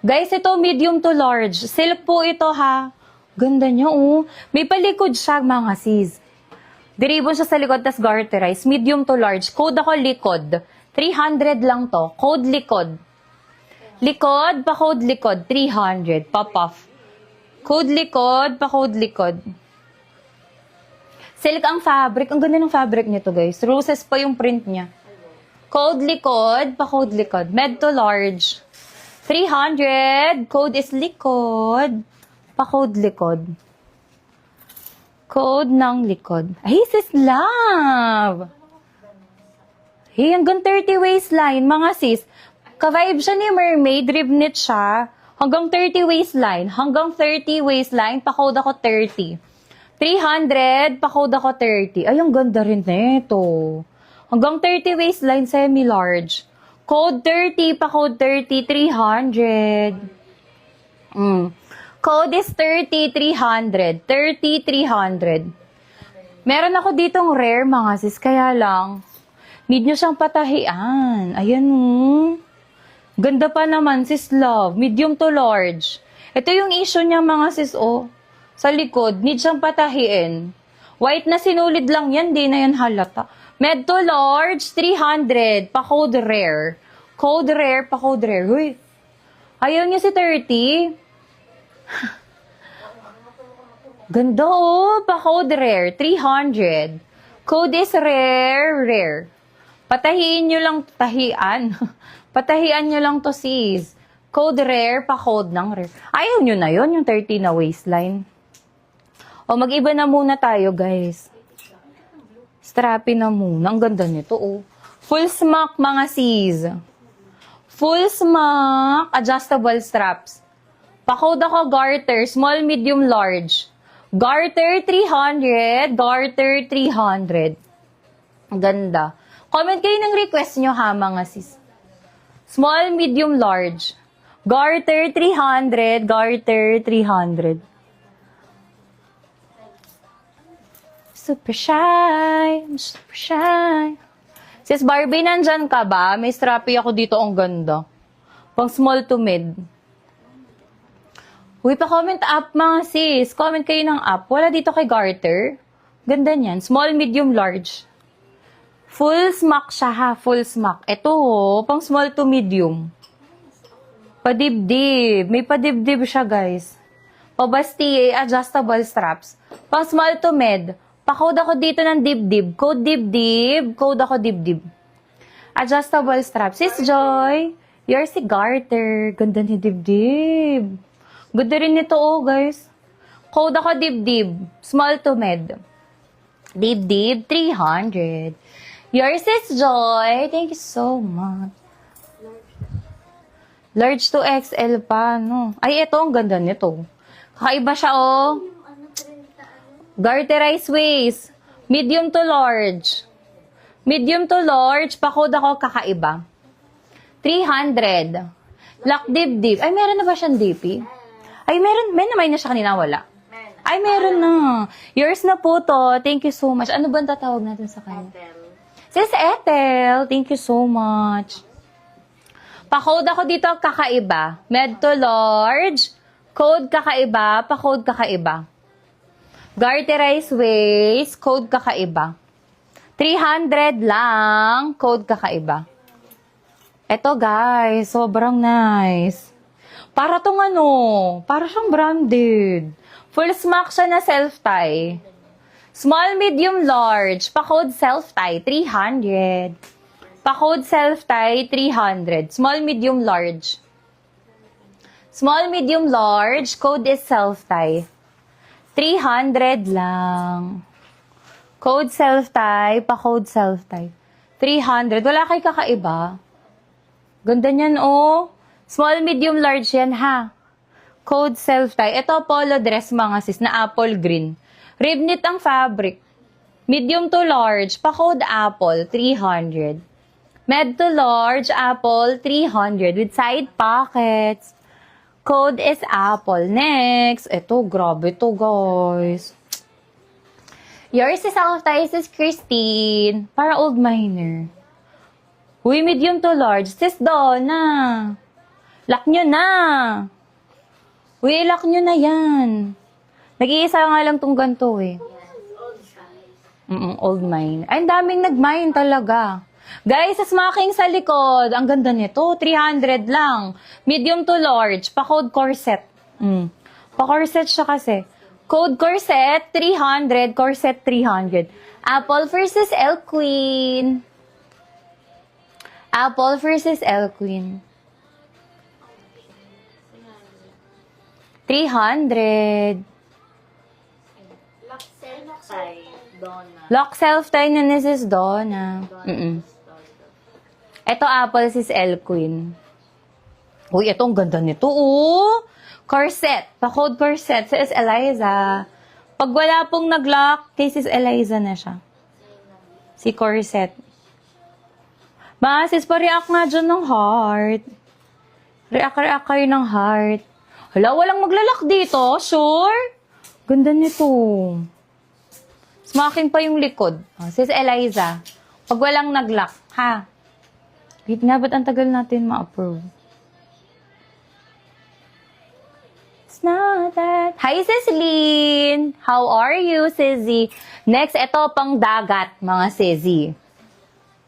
Guys, ito medium to large. Silk po ito ha. Ganda niya oh. May palikod siya mga sis. Diribon siya sa likod, tas garterize. Medium to large. Code ako likod. 300 lang to. Code likod. Likod, pa-code likod. 300. Pop-off. Code likod, pa-code likod. Silk ang fabric. Ang ganda ng fabric nito guys. Roses pa yung print niya. Code likod, pa-code likod. Med to large. 300. Code is likod. Pa-code likod. Code ng likod. Ay, sis love! Hey, hanggang 30 waistline, mga sis. Ka-vibe siya ni mermaid, rib knit siya. Hanggang 30 waistline. Hanggang 30 waistline, pa-code ako 30. 300, pa-code ako 30. Ay, ang ganda rin nito. Hanggang 30 waistline, semi-large. Code 30, pa-code 30, 300. Code is 30, 300. 30, 300. Meron ako ditong rare, mga sis, kaya lang, need nyo siyang patahian. Ayan mo. Ganda pa naman, sis love. Medium to large. Ito yung issue niya, mga sis, oh. Sa likod, need siyang patahiin. White na sinulid lang yan, di na yan halata. Med to large, 300. Pa-code rare. Code rare, pa-code rare. Uy, ayaw niya si 30. Ganda oh, pa-code rare, 300. Code is rare, rare. Patahiin nyo lang, tahian. Patahian nyo lang to sis. Code rare, pa-code ng rare. Ayaw nyo na yon yung 30 na waistline. O, mag-iba na muna tayo, guys. Strappy na muna. Ang ganda nito, oh. Full smock, mga sis. Full smock, adjustable straps. Pa-code ako garter, small, medium, large. Garter 300, garter 300. Ang ganda. Comment kayo ng request nyo ha, mga sis. Small, medium, large. Garter 300, garter 300. Super shy, super shy. Sis Barbie, nandyan ka ba? May strappy ako dito, ang ganda. Pang small to mid. Uy, pa-comment up mga sis. Comment kayo ng up. Wala dito kay garter. Ganda niyan. Small, medium, large. Full smock siya ha. Full smock. Ito oh, pang small to medium. Padibdib. May padibdib siya guys. Pabasti, adjustable straps. Pang small to med. Pa-code ako dito ng dibdib. Code dibdib. Code ako dibdib. Adjustable straps. Sis Joy, you're si garter. Ganda ni dibdib. Ganda rin nito oh guys. Code ako dibdib. Small to med. Dibdib 300. Your sis Joy. Thank you so much. Large to XL pa, no? Ay, ito ang ganda nito. Kakaiba siya oh. Garterized waist. Medium to large. Medium to large. Pa-code ako kakaiba. 300. Lock dibdib. Ay, meron na ba siyang DP? Ay, meron. May naman na siya kanina, wala. Ay, meron na. Yours na po to. Thank you so much. Ano ba ang tatawag natin sa kanya? Sis Ethel, thank you so much. Pa-code ako dito, kakaiba. Med to large. Code kakaiba. Pa-code kakaiba. Garterized waist. Code kakaiba. 300 lang. Code kakaiba. Eto guys, sobrang nice. Para tong ano, para siyang branded. Full smock siya na self-tie. Small, medium, large. Pa-code self-tie, 300. Pa-code self-tie, 300. Small, medium, large. Small, medium, large. Code is self-tie. 300 lang. Code self-tie, pa-code self-tie. 300. Wala kay kakaiba. Ganda niyan, oh. Small, medium, large yan, ha. Code self-tie. Ito, polo dress, mga sis, na apple green. Rib knit ang fabric. Medium to large, pa-code apple, 300. Med to large, apple, 300. With side pockets. Code is Apple. Next. Ito, grabe to, guys. Yours is self-tie, sis Christine. Para old miner. Uy, medium to large. Sis Donna. Lock nyo na. Uy, lock nyo na yan. Nag-iisa nga lang tong ganito eh. Old mine. Ay, ang daming nag-mine talaga. Guys, sa smoking sa likod, ang ganda nito. 300 lang. Medium to large. Pa-code corset. Pa-corset siya kasi. Code corset, 300. Corset, 300. Apple versus L Queen. Apple versus L Queen. 300. Lock self-tie na ni Sis Donna. Ito Apple, Sis L Queen. Uy, ito ang ganda nito. Oh! Corset. Pa-code corset. Sis Eliza. Pag wala pong nag-lock, kay Sis Eliza na siya. Si corset. Ma, sis, pa-react nga dyan ng heart. React kayo ng heart. Hala, walang maglalak dito. Sure? Ganda nito. Smoking pa yung likod. Oh, Sis Eliza. Pag walang nag-lock, ha? Wait nga, ba't ang tagal natin ma-approve? It's not that. Hi, Sis Lynn! How are you, Sissy? Next, ito pang dagat, mga Sissy.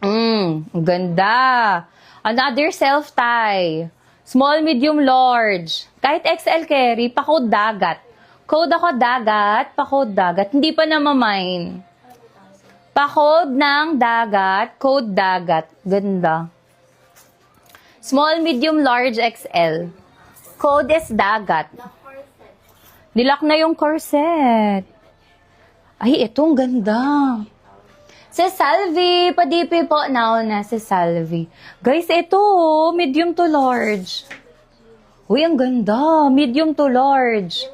Ang ganda. Another self-tie. Small, medium, large. Kahit XL carry, pa-code dagat. Code ako dagat, pa-code dagat. Hindi pa namamine. Pa-code ng dagat, code dagat. Ganda. Small, medium, large, XL. Code is dagat. Nilock na yung corset. Ay, itong ganda. Si Salvi, pa-DP po. Now na si Salvi. Guys, ito, medium to large. Uy, ang ganda. Medium to large.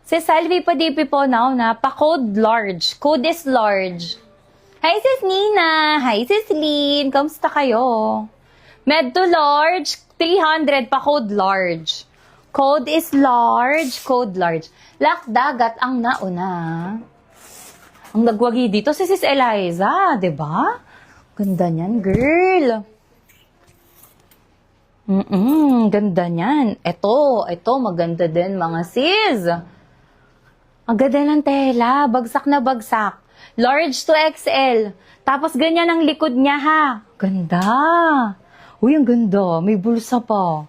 Si Salvi, pa-DP po. Now na, pa-code large. Code is large. Hi, Sis Nina. Hi, Sis Lynn. Kamusta kayo? Med to large, 300 pa-code large. Code is large, code large. Lock dagat ang nauna. Ang nagwagi dito si Sis Eliza, 'di ba? Ganda niyan, girl. Ganda niyan. Ito maganda din mga sis. Ang ganda ng tela, bagsak na bagsak. Large to XL. Tapos ganyan ang likod niya ha. Ganda. Uy, ang ganda. May bulsa pa.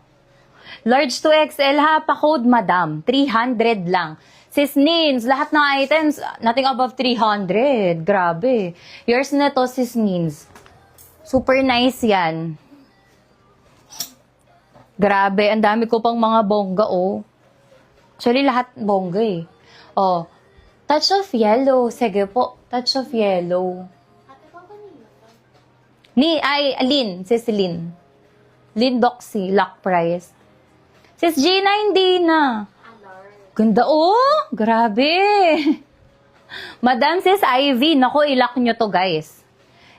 Large to XL ha, pa-code madam. 300 lang. Sis Nins, lahat ng items, nothing above 300. Grabe. Yours na to, Sis Nins. Super nice yan. Grabe, ang dami ko pang mga bongga, oh. Actually, lahat bongga, eh. Oh, touch of yellow. Sige po, touch of yellow. Lynn, Sis Lynn. Lynn Doxy, lock price. Sis Gina, hindi na. Ganda, oh! Grabe! Madam Sis Ivy, naku, ilock nyo to, guys.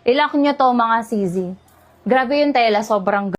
Ilock nyo to, mga CZ. Grabe yung tela, sobrang